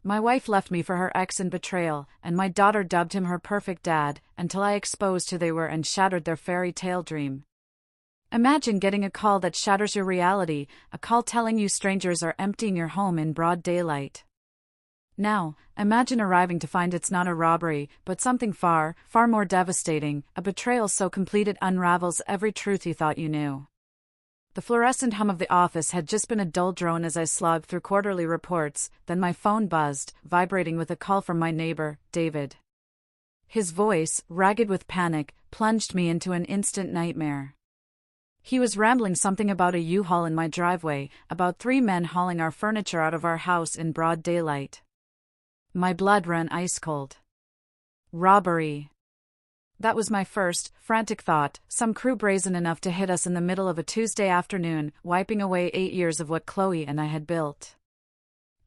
My wife left me for her ex in Betrayal, and my daughter dubbed him her perfect dad, until I exposed who they were and shattered their fairy tale dream. Imagine getting a call that shatters your reality, a call telling you strangers are emptying your home in broad daylight. Now, imagine arriving to find it's not a robbery, but something far, far more devastating, a betrayal so complete it unravels every truth you thought you knew. The fluorescent hum of the office had just been a dull drone as I slogged through quarterly reports, then my phone buzzed, vibrating with a call from my neighbor, David. His voice, ragged with panic, plunged me into an instant nightmare. He was rambling something about a U-Haul in my driveway, about 3 men hauling our furniture out of our house in broad daylight. My blood ran ice-cold. Robbery. That was my first, frantic thought, some crew brazen enough to hit us in the middle of a Tuesday afternoon, wiping away 8 years of what Chloe and I had built.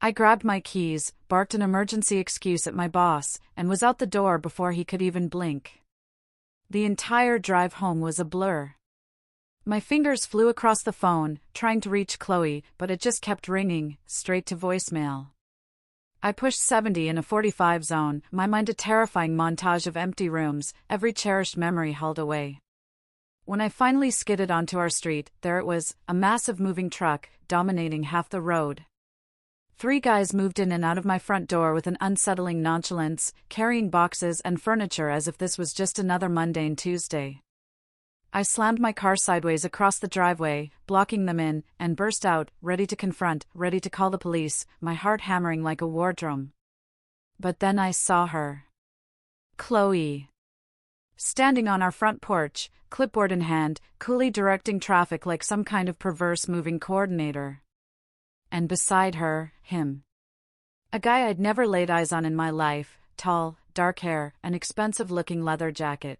I grabbed my keys, barked an emergency excuse at my boss, and was out the door before he could even blink. The entire drive home was a blur. My fingers flew across the phone, trying to reach Chloe, but it just kept ringing, straight to voicemail. I pushed 70 in a 45 zone, my mind a terrifying montage of empty rooms, every cherished memory hauled away. When I finally skidded onto our street, there it was, a massive moving truck, dominating half the road. 3 guys moved in and out of my front door with an unsettling nonchalance, carrying boxes and furniture as if this was just another mundane Tuesday. I slammed my car sideways across the driveway, blocking them in, and burst out, ready to confront, ready to call the police, my heart hammering like a war drum. But then I saw her. Chloe. Standing on our front porch, clipboard in hand, coolly directing traffic like some kind of perverse moving coordinator. And beside her, him. A guy I'd never laid eyes on in my life, tall, dark hair, an expensive-looking leather jacket.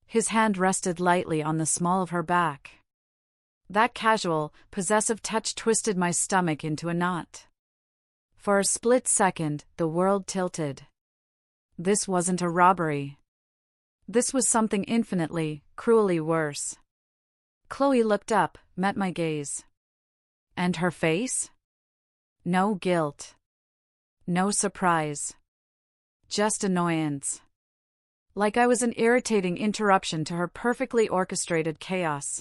His hand rested lightly on the small of her back. That casual, possessive touch twisted my stomach into a knot. For a split second, the world tilted. This wasn't a robbery. This was something infinitely, cruelly worse. Chloe looked up, met my gaze. And her face? No guilt. No surprise. Just annoyance. Like I was an irritating interruption to her perfectly orchestrated chaos.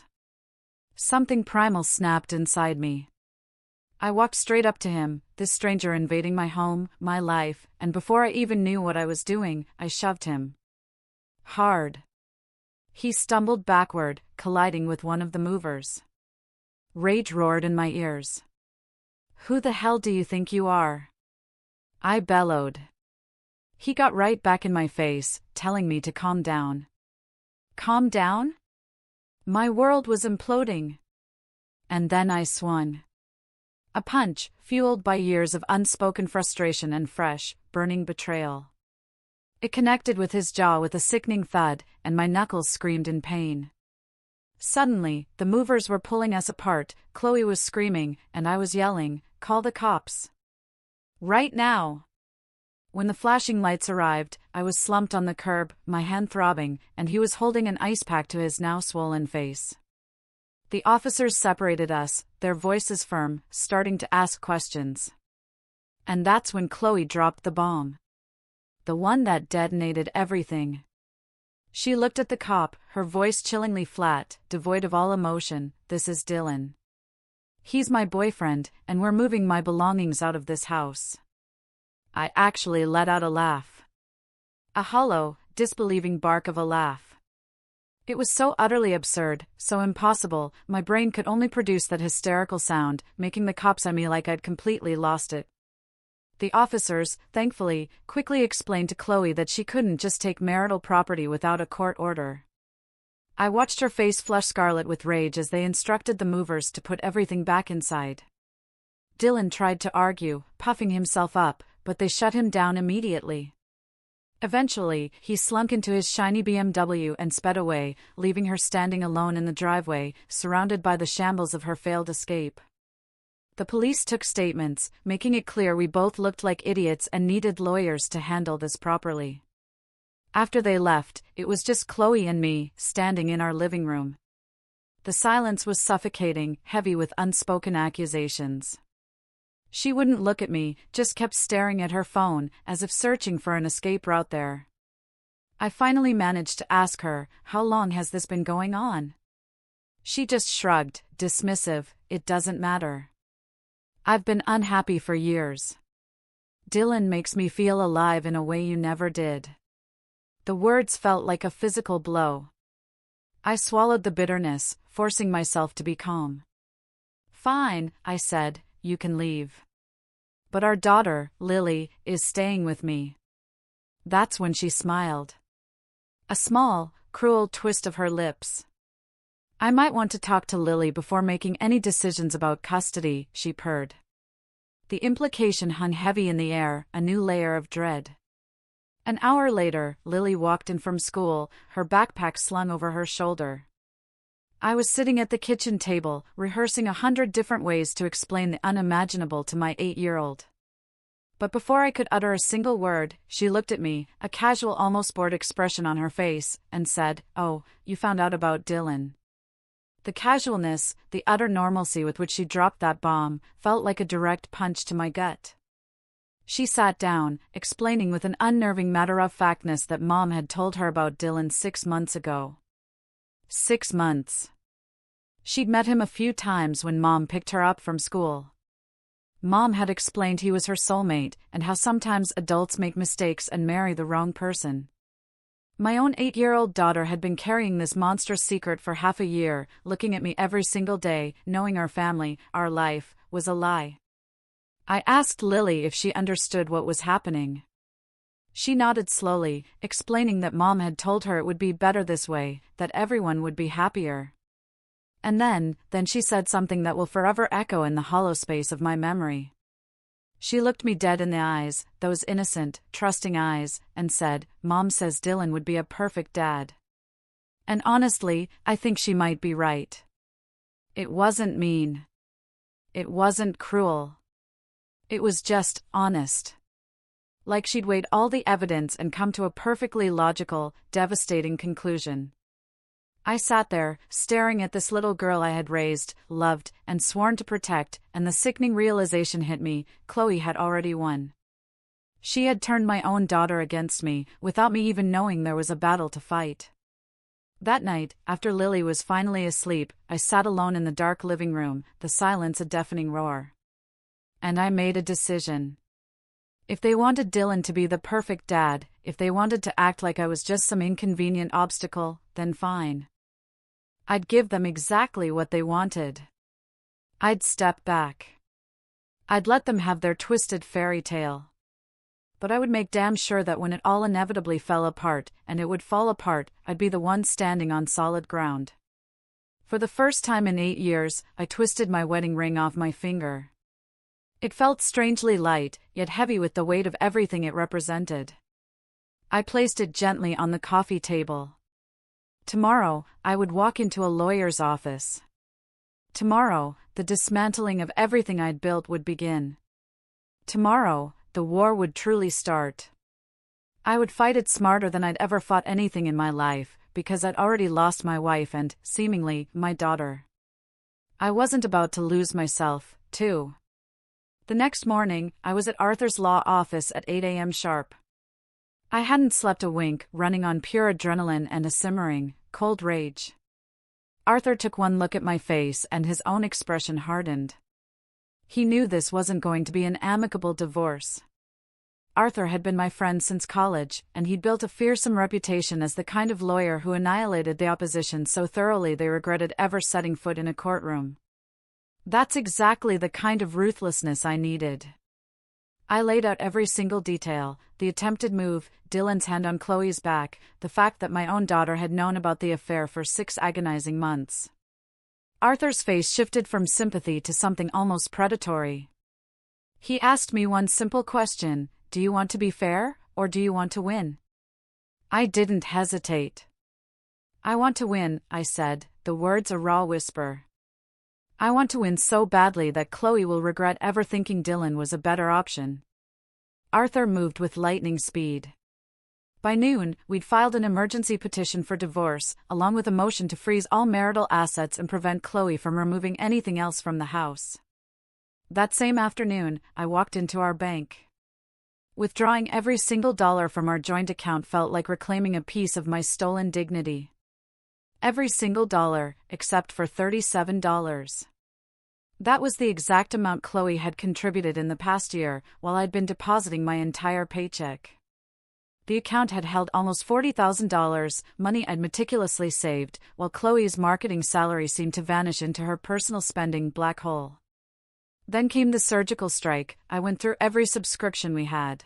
Something primal snapped inside me. I walked straight up to him, this stranger invading my home, my life, and before I even knew what I was doing, I shoved him. Hard. He stumbled backward, colliding with one of the movers. Rage roared in my ears. "Who the hell do you think you are?" I bellowed. He got right back in my face, telling me to calm down. Calm down? My world was imploding. And then I swung. A punch, fueled by years of unspoken frustration and fresh, burning betrayal. It connected with his jaw with a sickening thud, and my knuckles screamed in pain. Suddenly, the movers were pulling us apart, Chloe was screaming, and I was yelling, "Call the cops. Right now!" When the flashing lights arrived, I was slumped on the curb, my hand throbbing, and he was holding an ice pack to his now swollen face. The officers separated us, their voices firm, starting to ask questions. And that's when Chloe dropped the bomb. The one that detonated everything. She looked at the cop, her voice chillingly flat, devoid of all emotion. "This is Dylan. He's my boyfriend, and we're moving my belongings out of this house." I actually let out a laugh. A hollow, disbelieving bark of a laugh. It was so utterly absurd, so impossible, my brain could only produce that hysterical sound, making the cops on me like I'd completely lost it. The officers, thankfully, quickly explained to Chloe that she couldn't just take marital property without a court order. I watched her face flush scarlet with rage as they instructed the movers to put everything back inside. Dylan tried to argue, puffing himself up, but they shut him down immediately. Eventually, he slunk into his shiny BMW and sped away, leaving her standing alone in the driveway, surrounded by the shambles of her failed escape. The police took statements, making it clear we both looked like idiots and needed lawyers to handle this properly. After they left, it was just Chloe and me, standing in our living room. The silence was suffocating, heavy with unspoken accusations. She wouldn't look at me, just kept staring at her phone, as if searching for an escape route there. I finally managed to ask her, "How long has this been going on?" She just shrugged, dismissive, "It doesn't matter. I've been unhappy for years. Dylan makes me feel alive in a way you never did." The words felt like a physical blow. I swallowed the bitterness, forcing myself to be calm. "Fine," I said, "you can leave. But our daughter, Lily, is staying with me." That's when she smiled. A small, cruel twist of her lips. "I might want to talk to Lily before making any decisions about custody," she purred. The implication hung heavy in the air, a new layer of dread. An hour later, Lily walked in from school, her backpack slung over her shoulder. I was sitting at the kitchen table, rehearsing 100 different ways to explain the unimaginable to my 8-year-old. But before I could utter a single word, she looked at me, a casual, almost bored expression on her face, and said, "Oh, you found out about Dylan." The casualness, the utter normalcy with which she dropped that bomb, felt like a direct punch to my gut. She sat down, explaining with an unnerving matter-of-factness that Mom had told her about Dylan 6 months ago. 6 months. She'd met him a few times when Mom picked her up from school. Mom had explained he was her soulmate, and how sometimes adults make mistakes and marry the wrong person. My own 8-year-old daughter had been carrying this monstrous secret for half a year, looking at me every single day, knowing our family, our life, was a lie. I asked Lily if she understood what was happening. She nodded slowly, explaining that Mom had told her it would be better this way, that everyone would be happier. And then she said something that will forever echo in the hollow space of my memory. She looked me dead in the eyes, those innocent, trusting eyes, and said, "Mom says Dylan would be a perfect dad." And honestly, I think she might be right. It wasn't mean. It wasn't cruel. It was just honest. Like she'd weighed all the evidence and come to a perfectly logical, devastating conclusion. I sat there, staring at this little girl I had raised, loved, and sworn to protect, and the sickening realization hit me: Chloe had already won. She had turned my own daughter against me, without me even knowing there was a battle to fight. That night, after Lily was finally asleep, I sat alone in the dark living room, the silence a deafening roar. And I made a decision. If they wanted Dylan to be the perfect dad, if they wanted to act like I was just some inconvenient obstacle, then fine. I'd give them exactly what they wanted. I'd step back. I'd let them have their twisted fairy tale. But I would make damn sure that when it all inevitably fell apart, and it would fall apart, I'd be the one standing on solid ground. For the first time in 8 years, I twisted my wedding ring off my finger. It felt strangely light, yet heavy with the weight of everything it represented. I placed it gently on the coffee table. Tomorrow, I would walk into a lawyer's office. Tomorrow, the dismantling of everything I'd built would begin. Tomorrow, the war would truly start. I would fight it smarter than I'd ever fought anything in my life, because I'd already lost my wife and, seemingly, my daughter. I wasn't about to lose myself, too. The next morning, I was at Arthur's law office at 8 a.m. sharp. I hadn't slept a wink, running on pure adrenaline and a simmering, cold rage. Arthur took one look at my face and his own expression hardened. He knew this wasn't going to be an amicable divorce. Arthur had been my friend since college, and he'd built a fearsome reputation as the kind of lawyer who annihilated the opposition so thoroughly they regretted ever setting foot in a courtroom. That's exactly the kind of ruthlessness I needed. I laid out every single detail: the attempted move, Dylan's hand on Chloe's back, the fact that my own daughter had known about the affair for 6 agonizing months. Arthur's face shifted from sympathy to something almost predatory. He asked me one simple question: do you want to be fair, or do you want to win? I didn't hesitate. I want to win, I said, the words a raw whisper. I want to win so badly that Chloe will regret ever thinking Dylan was a better option. Arthur moved with lightning speed. By noon, we'd filed an emergency petition for divorce, along with a motion to freeze all marital assets and prevent Chloe from removing anything else from the house. That same afternoon, I walked into our bank. Withdrawing every single dollar from our joint account felt like reclaiming a piece of my stolen dignity. Every single dollar, except for $37. That was the exact amount Chloe had contributed in the past year, while I'd been depositing my entire paycheck. The account had held almost $40,000, money I'd meticulously saved, while Chloe's marketing salary seemed to vanish into her personal spending black hole. Then came the surgical strike. I went through every subscription we had.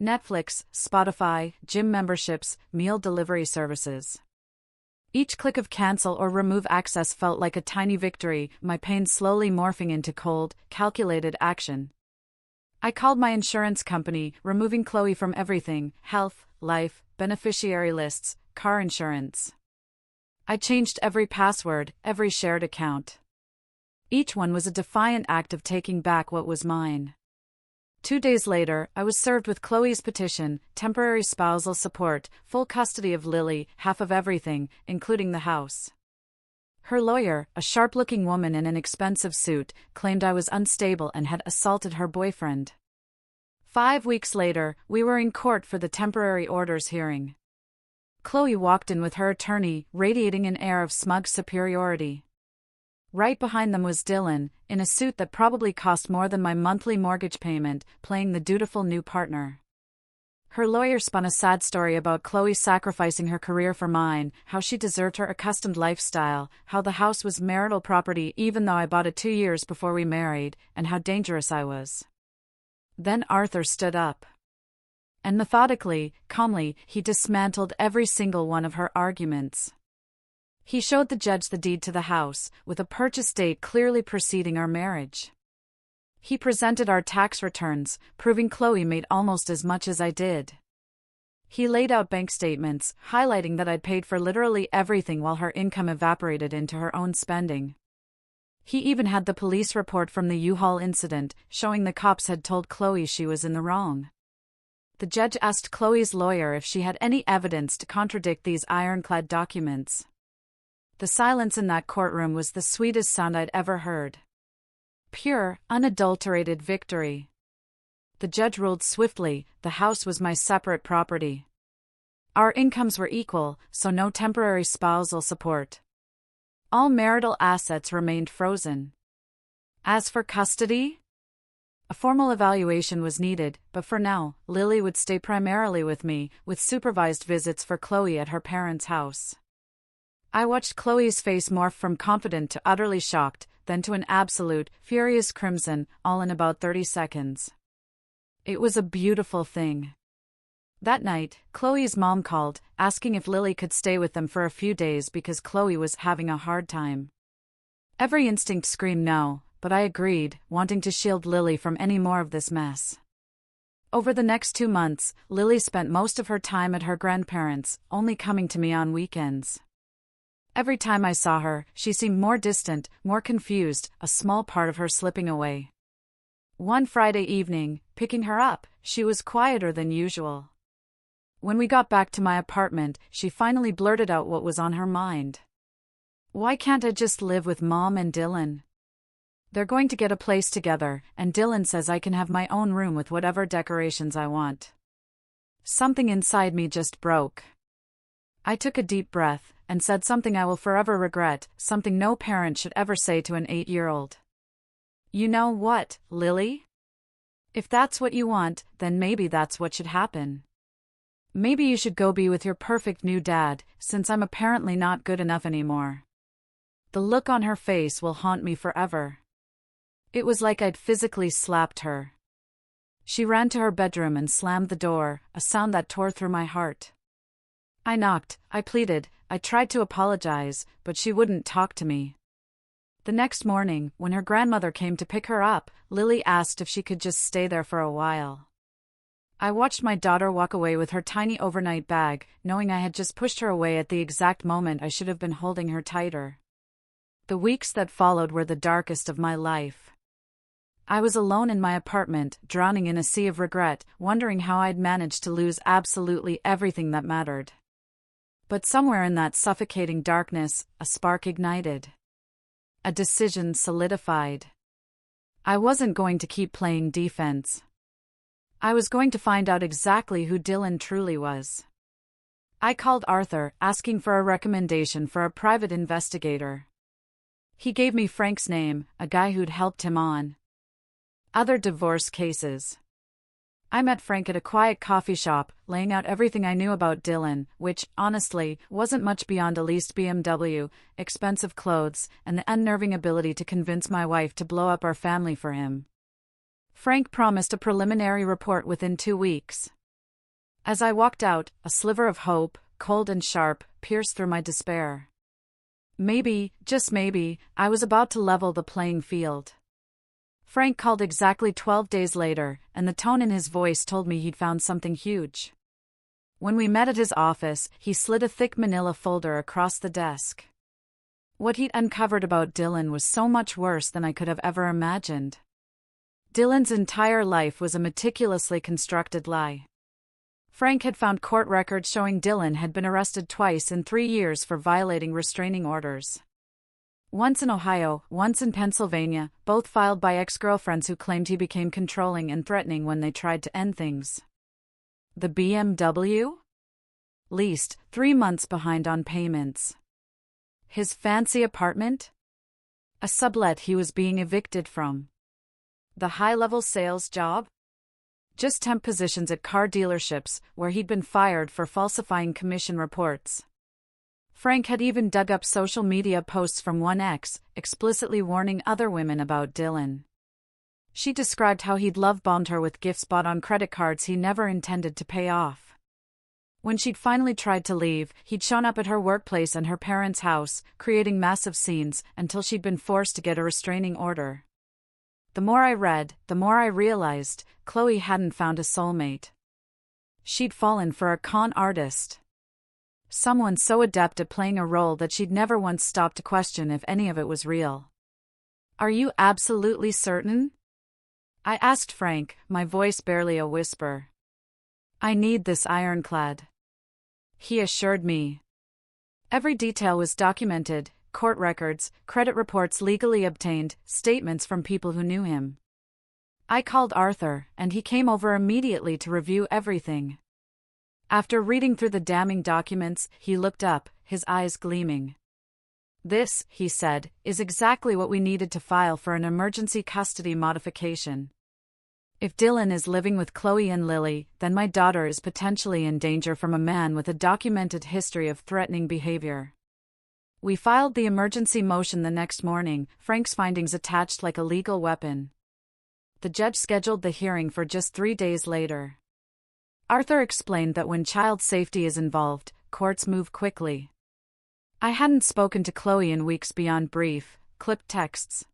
Netflix, Spotify, gym memberships, meal delivery services. Each click of cancel or remove access felt like a tiny victory, my pain slowly morphing into cold, calculated action. I called my insurance company, removing Chloe from everything: health, life, beneficiary lists, car insurance. I changed every password, every shared account. Each one was a defiant act of taking back what was mine. 2 days later, I was served with Chloe's petition: temporary spousal support, full custody of Lily, half of everything, including the house. Her lawyer, a sharp-looking woman in an expensive suit, claimed I was unstable and had assaulted her boyfriend. 5 weeks later, we were in court for the temporary orders hearing. Chloe walked in with her attorney, radiating an air of smug superiority. Right behind them was Dylan, in a suit that probably cost more than my monthly mortgage payment, playing the dutiful new partner. Her lawyer spun a sad story about Chloe sacrificing her career for mine, how she deserved her accustomed lifestyle, how the house was marital property even though I bought it 2 years before we married, and how dangerous I was. Then Arthur stood up. And methodically, calmly, he dismantled every single one of her arguments. He showed the judge the deed to the house, with a purchase date clearly preceding our marriage. He presented our tax returns, proving Chloe made almost as much as I did. He laid out bank statements, highlighting that I'd paid for literally everything while her income evaporated into her own spending. He even had the police report from the U-Haul incident, showing the cops had told Chloe she was in the wrong. The judge asked Chloe's lawyer if she had any evidence to contradict these ironclad documents. The silence in that courtroom was the sweetest sound I'd ever heard. Pure, unadulterated victory. The judge ruled swiftly: the house was my separate property. Our incomes were equal, so no temporary spousal support. All marital assets remained frozen. As for custody? A formal evaluation was needed, but for now, Lily would stay primarily with me, with supervised visits for Chloe at her parents' house. I watched Chloe's face morph from confident to utterly shocked, then to an absolute, furious crimson, all in about 30 seconds. It was a beautiful thing. That night, Chloe's mom called, asking if Lily could stay with them for a few days because Chloe was having a hard time. Every instinct screamed no, but I agreed, wanting to shield Lily from any more of this mess. Over the next 2 months, Lily spent most of her time at her grandparents', only coming to me on weekends. Every time I saw her, she seemed more distant, more confused, a small part of her slipping away. One Friday evening, picking her up, she was quieter than usual. When we got back to my apartment, she finally blurted out what was on her mind. "Why can't I just live with Mom and Dylan? They're going to get a place together, and Dylan says I can have my own room with whatever decorations I want." Something inside me just broke. I took a deep breath, and said something I will forever regret, something no parent should ever say to an 8-year-old. "You know what, Lily? If that's what you want, then maybe that's what should happen. Maybe you should go be with your perfect new dad, since I'm apparently not good enough anymore." The look on her face will haunt me forever. It was like I'd physically slapped her. She ran to her bedroom and slammed the door, a sound that tore through my heart. I knocked, I pleaded, I tried to apologize, but she wouldn't talk to me. The next morning, when her grandmother came to pick her up, Lily asked if she could just stay there for a while. I watched my daughter walk away with her tiny overnight bag, knowing I had just pushed her away at the exact moment I should have been holding her tighter. The weeks that followed were the darkest of my life. I was alone in my apartment, drowning in a sea of regret, wondering how I'd managed to lose absolutely everything that mattered. But somewhere in that suffocating darkness, a spark ignited. A decision solidified. I wasn't going to keep playing defense. I was going to find out exactly who Dylan truly was. I called Arthur, asking for a recommendation for a private investigator. He gave me Frank's name, a guy who'd helped him on other divorce cases. I met Frank at a quiet coffee shop, laying out everything I knew about Dylan, which, honestly, wasn't much beyond a leased BMW, expensive clothes, and the unnerving ability to convince my wife to blow up our family for him. Frank promised a preliminary report within 2 weeks. As I walked out, a sliver of hope, cold and sharp, pierced through my despair. Maybe, just maybe, I was about to level the playing field. Frank called exactly 12 days later, and the tone in his voice told me he'd found something huge. When we met at his office, he slid a thick manila folder across the desk. What he'd uncovered about Dylan was so much worse than I could have ever imagined. Dylan's entire life was a meticulously constructed lie. Frank had found court records showing Dylan had been arrested twice in 3 years for violating restraining orders. Once in Ohio, once in Pennsylvania, both filed by ex-girlfriends who claimed he became controlling and threatening when they tried to end things. The BMW? Leased, 3 months behind on payments. His fancy apartment? A sublet he was being evicted from. The high-level sales job? Just temp positions at car dealerships, where he'd been fired for falsifying commission reports. Frank had even dug up social media posts from one ex, explicitly warning other women about Dylan. She described how he'd love-bombed her with gifts bought on credit cards he never intended to pay off. When she'd finally tried to leave, he'd shown up at her workplace and her parents' house, creating massive scenes, until she'd been forced to get a restraining order. The more I read, the more I realized, Chloe hadn't found a soulmate. She'd fallen for a con artist. Someone so adept at playing a role that she'd never once stopped to question if any of it was real. "Are you absolutely certain?" I asked Frank, my voice barely a whisper. "I need this ironclad," he assured me. Every detail was documented: court records, credit reports legally obtained, statements from people who knew him. I called Arthur, and he came over immediately to review everything. After reading through the damning documents, he looked up, his eyes gleaming. "This," he said, "is exactly what we needed to file for an emergency custody modification. If Dylan is living with Chloe and Lily, then my daughter is potentially in danger from a man with a documented history of threatening behavior." We filed the emergency motion the next morning, Frank's findings attached like a legal weapon. The judge scheduled the hearing for just 3 days later. Arthur explained that when child safety is involved, courts move quickly. I hadn't spoken to Chloe in weeks beyond brief, clipped texts.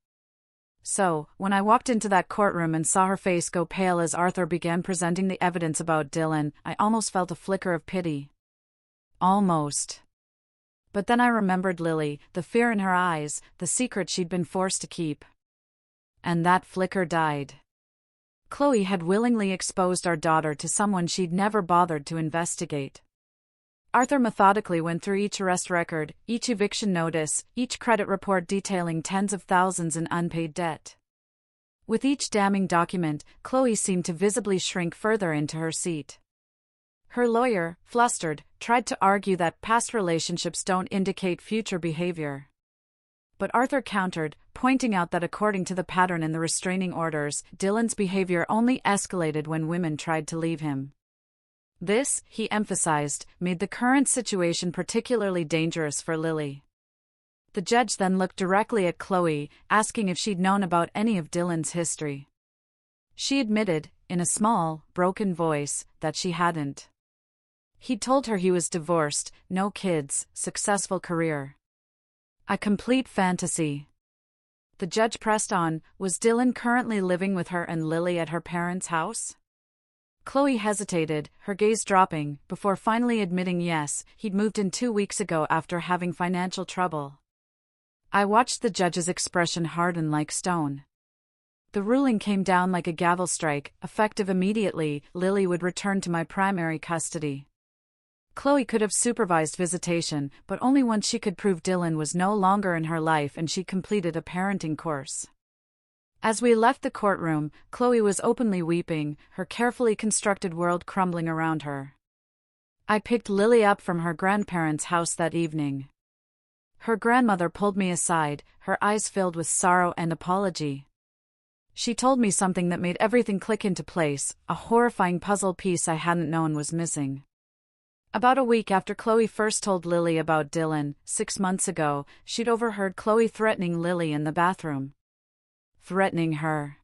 So, when I walked into that courtroom and saw her face go pale as Arthur began presenting the evidence about Dylan, I almost felt a flicker of pity. Almost. But then I remembered Lily, the fear in her eyes, the secret she'd been forced to keep. And that flicker died. Chloe had willingly exposed our daughter to someone she'd never bothered to investigate. Arthur methodically went through each arrest record, each eviction notice, each credit report detailing tens of thousands in unpaid debt. With each damning document, Chloe seemed to visibly shrink further into her seat. Her lawyer, flustered, tried to argue that past relationships don't indicate future behavior. But Arthur countered, pointing out that according to the pattern in the restraining orders, Dylan's behavior only escalated when women tried to leave him. This, he emphasized, made the current situation particularly dangerous for Lily. The judge then looked directly at Chloe, asking if she'd known about any of Dylan's history. She admitted, in a small, broken voice, that she hadn't. He'd told her he was divorced, no kids, successful career. A complete fantasy. The judge pressed on, was Dylan currently living with her and Lily at her parents' house? Chloe hesitated, her gaze dropping, before finally admitting yes, he'd moved in 2 weeks ago after having financial trouble. I watched the judge's expression harden like stone. The ruling came down like a gavel strike, effective immediately. Lily would return to my primary custody. Chloe could have supervised visitation, but only once she could prove Dylan was no longer in her life and she completed a parenting course. As we left the courtroom, Chloe was openly weeping, her carefully constructed world crumbling around her. I picked Lily up from her grandparents' house that evening. Her grandmother pulled me aside, her eyes filled with sorrow and apology. She told me something that made everything click into place, a horrifying puzzle piece I hadn't known was missing. About a week after Chloe first told Lily about Dylan, 6 months ago, she'd overheard Chloe threatening Lily in the bathroom. Threatening her.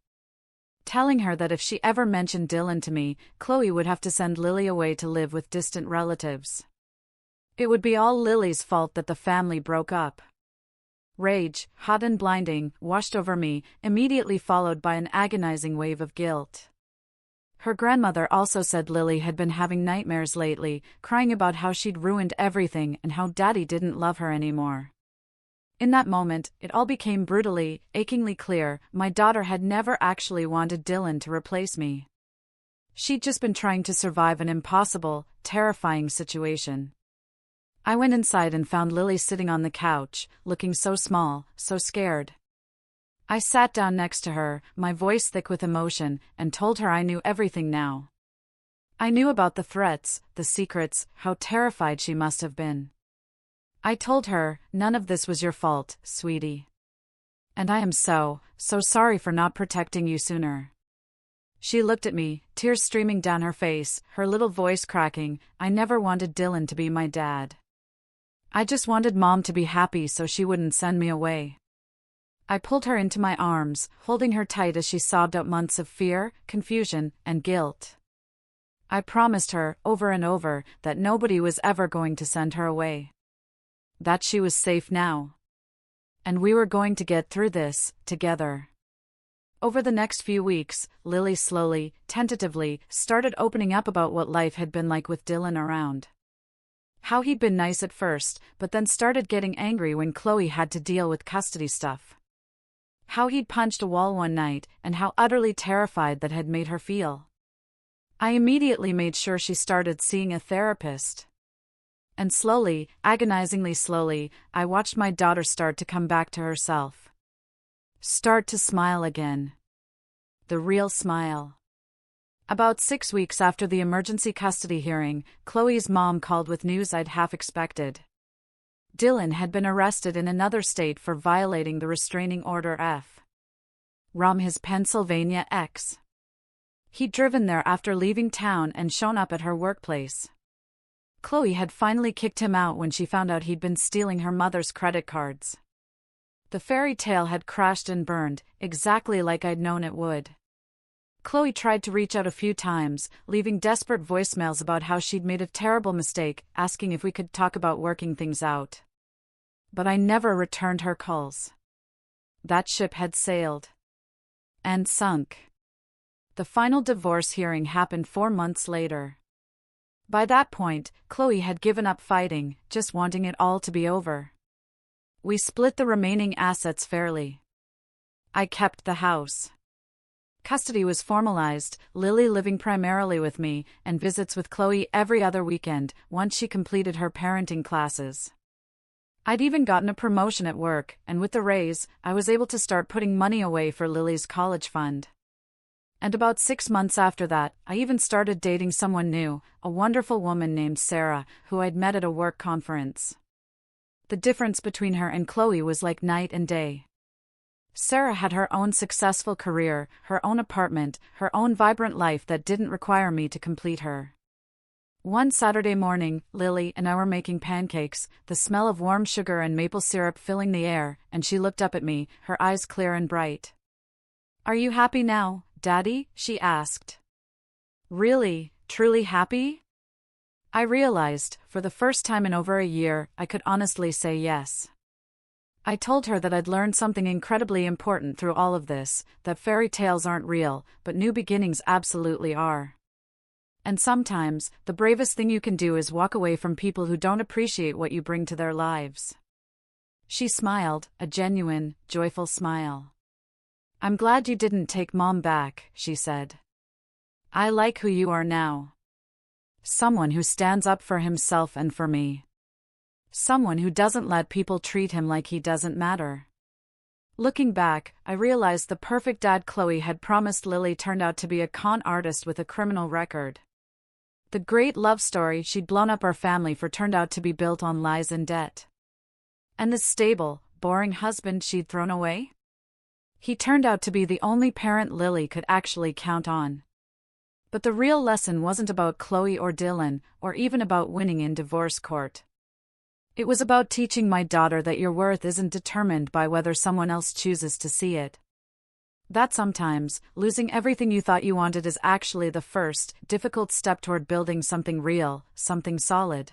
Telling her that if she ever mentioned Dylan to me, Chloe would have to send Lily away to live with distant relatives. It would be all Lily's fault that the family broke up. Rage, hot and blinding, washed over me, immediately followed by an agonizing wave of guilt. Her grandmother also said Lily had been having nightmares lately, crying about how she'd ruined everything and how Daddy didn't love her anymore. In that moment, it all became brutally, achingly clear, my daughter had never actually wanted Dylan to replace me. She'd just been trying to survive an impossible, terrifying situation. I went inside and found Lily sitting on the couch, looking so small, so scared. I sat down next to her, my voice thick with emotion, and told her I knew everything now. I knew about the threats, the secrets, how terrified she must have been. I told her, none of this was your fault, sweetie. And I am so sorry for not protecting you sooner. She looked at me, tears streaming down her face, her little voice cracking. I never wanted Dylan to be my dad. I just wanted Mom to be happy so she wouldn't send me away. I pulled her into my arms, holding her tight as she sobbed out months of fear, confusion, and guilt. I promised her, over and over, that nobody was ever going to send her away. That she was safe now. And we were going to get through this, together. Over the next few weeks, Lily slowly, tentatively, started opening up about what life had been like with Dylan around. How he'd been nice at first, but then started getting angry when Chloe had to deal with custody stuff. How he'd punched a wall one night, and how utterly terrified that had made her feel. I immediately made sure she started seeing a therapist. And slowly, agonizingly slowly, I watched my daughter start to come back to herself. Start to smile again. The real smile. About 6 weeks after the emergency custody hearing, Chloe's mom called with news I'd half expected. Dylan had been arrested in another state for violating the restraining order from his Pennsylvania ex. He'd driven there after leaving town and shown up at her workplace. Chloe had finally kicked him out when she found out he'd been stealing her mother's credit cards. The fairy tale had crashed and burned, exactly like I'd known it would. Chloe tried to reach out a few times, leaving desperate voicemails about how she'd made a terrible mistake, asking if we could talk about working things out. But I never returned her calls. That ship had sailed. And sunk. The final divorce hearing happened 4 months later. By that point, Chloe had given up fighting, just wanting it all to be over. We split the remaining assets fairly. I kept the house. Custody was formalized, Lily living primarily with me, and visits with Chloe every other weekend, once she completed her parenting classes. I'd even gotten a promotion at work, and with the raise, I was able to start putting money away for Lily's college fund. And about 6 months after that, I even started dating someone new, a wonderful woman named Sarah, who I'd met at a work conference. The difference between her and Chloe was like night and day. Sarah had her own successful career, her own apartment, her own vibrant life that didn't require me to complete her. One Saturday morning, Lily and I were making pancakes, the smell of warm sugar and maple syrup filling the air, and she looked up at me, her eyes clear and bright. "Are you happy now, Daddy?" she asked. "Really, truly happy?" I realized, for the first time in over a year, I could honestly say yes. I told her that I'd learned something incredibly important through all of this, that fairy tales aren't real, but new beginnings absolutely are. And sometimes, the bravest thing you can do is walk away from people who don't appreciate what you bring to their lives. She smiled, a genuine, joyful smile. "I'm glad you didn't take Mom back," she said. "I like who you are now. Someone who stands up for himself and for me. Someone who doesn't let people treat him like he doesn't matter." Looking back, I realized the perfect dad Chloe had promised Lily turned out to be a con artist with a criminal record. The great love story she'd blown up our family for turned out to be built on lies and debt. And the stable, boring husband she'd thrown away? He turned out to be the only parent Lily could actually count on. But the real lesson wasn't about Chloe or Dylan, or even about winning in divorce court. It was about teaching my daughter that your worth isn't determined by whether someone else chooses to see it. That sometimes, losing everything you thought you wanted is actually the first, difficult step toward building something real, something solid.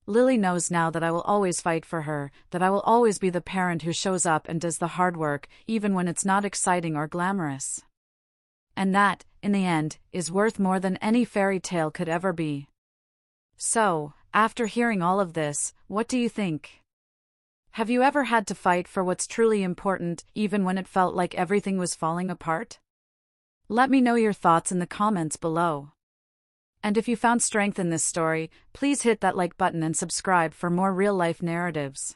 Lily knows now that I will always fight for her, that I will always be the parent who shows up and does the hard work, even when it's not exciting or glamorous. And that, in the end, is worth more than any fairy tale could ever be. So, after hearing all of this, what do you think? Have you ever had to fight for what's truly important, even when it felt like everything was falling apart? Let me know your thoughts in the comments below. And if you found strength in this story, please hit that like button and subscribe for more real-life narratives.